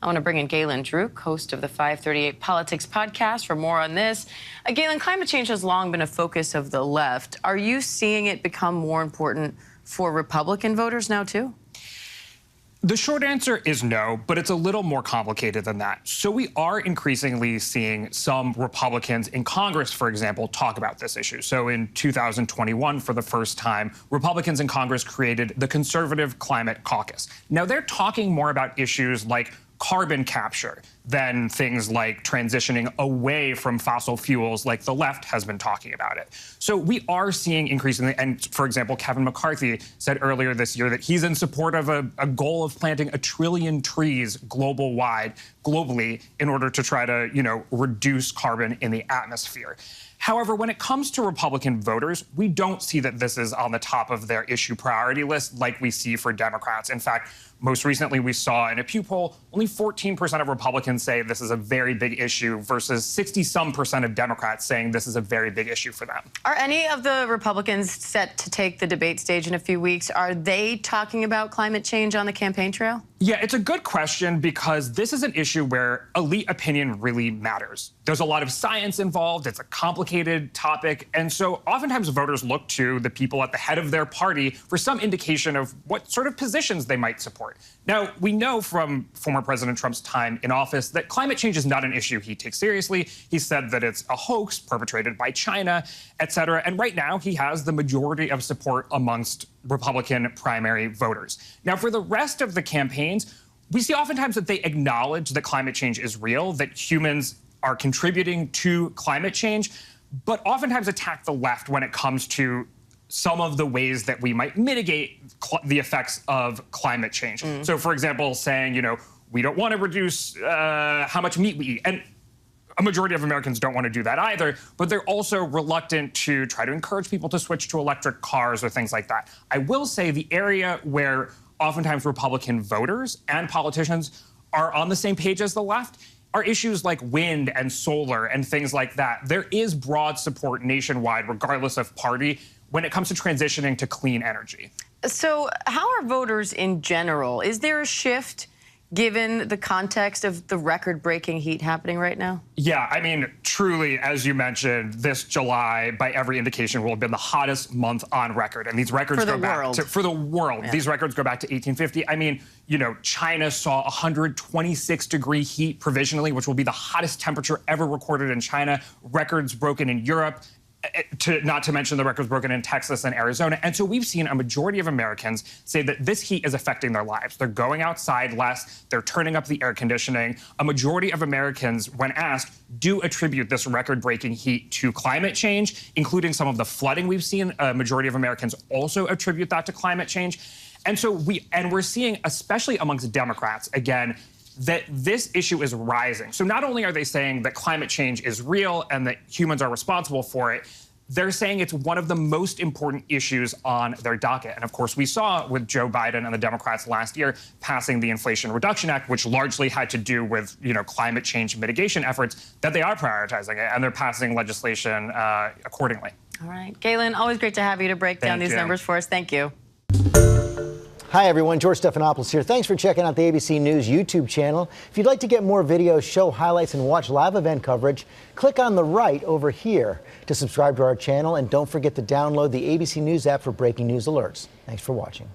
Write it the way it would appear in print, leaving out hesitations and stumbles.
I want to bring in Galen Druke, host of the 538 Politics podcast, for more on this. Galen, climate change has long been a focus of the left. Are you seeing it become more important for Republican voters now, too? The short answer is no, but it's a little more complicated than that. So we are increasingly seeing some Republicans in Congress, for example, talk about this issue. So in 2021, for the first time, Republicans in Congress created the Conservative Climate Caucus. Now, they're talking more about issues like carbon capture than things like transitioning away from fossil fuels like the left has been talking about it. So we are seeing increasingly, and for example, Kevin McCarthy said earlier this year that he's in support of a goal of planting 1 trillion trees globally in order to try to, reduce carbon in the atmosphere. However, when it comes to Republican voters, we don't see that this is on the top of their issue priority list like we see for Democrats. In fact, most recently we saw in a Pew poll, only 14% of Republicans say this is a very big issue versus 60-some% of Democrats saying this is a very big issue for them. Are any of the Republicans set to take the debate stage in a few weeks? Are they talking about climate change on the campaign trail? Yeah, it's a good question because this is an issue where elite opinion really matters. There's a lot of science involved. It's a complicated topic. And so oftentimes voters look to the people at the head of their party for some indication of what sort of positions they might support. Now, we know from former President Trump's time in office that climate change is not an issue he takes seriously. He said that it's a hoax perpetrated by China, et cetera. And right now, he has the majority of support amongst Republican primary voters. Now, for the rest of the campaigns, we see oftentimes that they acknowledge that climate change is real, that humans are contributing to climate change, but oftentimes attack the left when it comes to some of the ways that we might mitigate the effects of climate change. So, for example, saying, we don't want to reduce how much meat we eat. And a majority of Americans don't want to do that either, but they're also reluctant to try to encourage people to switch to electric cars or things like that. I will say the area where oftentimes Republican voters and politicians are on the same page as the left are issues like wind and solar and things like that. There is broad support nationwide, regardless of party, when it comes to transitioning to clean energy. So how are voters in general? Is there a shift given the context of the record-breaking heat happening right now? Yeah, I mean, truly, as you mentioned, this July, by every indication, will have been the hottest month on record. And these records go back to, for the world. Yeah. These records go back to 1850. I mean, China saw 126-degree heat provisionally, which will be the hottest temperature ever recorded in China. Records broken in Europe. Not to mention the records broken in Texas and Arizona. And so we've seen a majority of Americans say that this heat is affecting their lives. They're going outside less. They're turning up the air conditioning. A majority of Americans, when asked, do attribute this record-breaking heat to climate change, including some of the flooding we've seen. A majority of Americans also attribute that to climate change. And so we're seeing, especially amongst Democrats, again, that this issue is rising. So not only are they saying that climate change is real and that humans are responsible for it, they're saying it's one of the most important issues on their docket. And of course, we saw with Joe Biden and the Democrats last year passing the Inflation Reduction Act, which largely had to do with, climate change mitigation efforts, that they are prioritizing it and they're passing legislation accordingly. All right. Galen, always great to have you to break down these numbers for us. Thank you. Hi, everyone. George Stephanopoulos here. Thanks for checking out the ABC News YouTube channel. If you'd like to get more videos, show highlights, and watch live event coverage, click on the right over here to subscribe to our channel. And don't forget to download the ABC News app for breaking news alerts. Thanks for watching.